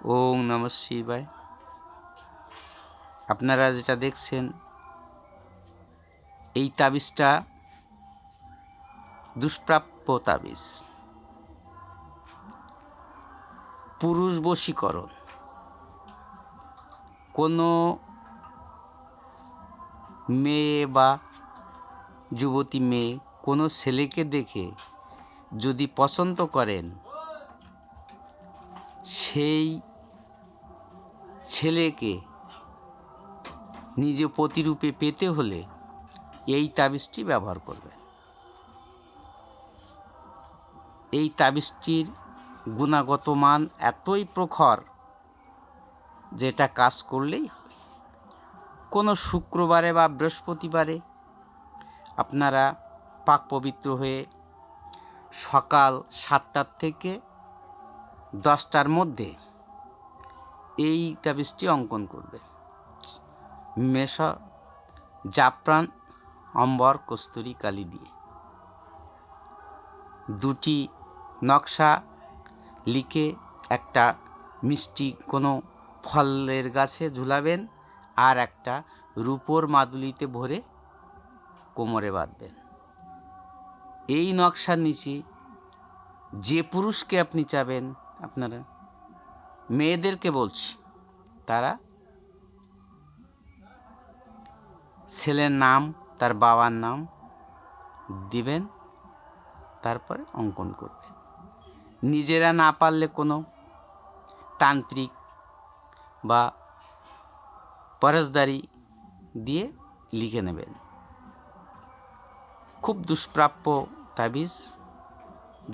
ওং নমঃ শিবায়। আপনারা যেটা দেখছেন এই তাবিজটা দুষ্প্রাপ্য তাবিজ, পুরুষ বশীকরণ। কোনো মেয়ে বা যুবতী মেয়ে কোনো ছেলেকে দেখে যদি পছন্দ করেন, সেই ছেলেকে নিজে প্রতিরূপে পেতে হলে এই তাবিজটি ব্যবহার করবেন। এই তাবিজটির গুণগত মান এতই প্রখর যেটা কাজ করলেই হয়। কোনো শুক্রবারে বা বৃহস্পতিবারে আপনারা পাক পবিত্র হয়ে সকাল 7টা থেকে 10টার মধ্যে এই তাবিজটি অঙ্কন করবেন। মেষ, জাফরান, অম্বর, কস্তুরী, কালি দিয়ে 2টি নকশা লিখে একটা মিষ্টি কোনো ফলের গাছে ঝুলাবেন, আর একটা রূপোর মাদুলিতে ভরে কোমরে বাঁধবেন। এই নকশার নিচে যে পুরুষকে আপনি চাবেন, আপনারা মেয়েদেরকে বলছি, তারা ছেলের নাম, তার বাবার নাম দিবেন, তারপরে অঙ্কন করবেন। নিজেরা না পারলে কোনো তান্ত্রিক বা পরেশদারি দিয়ে লিখে নেবেন। খুব দুষ্প্রাপ্য তাবিজ,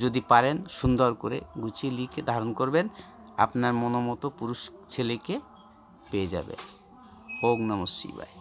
যদি পারেন সুন্দর করে গুছিয়ে লিখে ধারণ করবেন, আপনার মনোমতো পুরুষ ছেলেকে পেয়ে যাবে। ওং নমঃ শিবায়।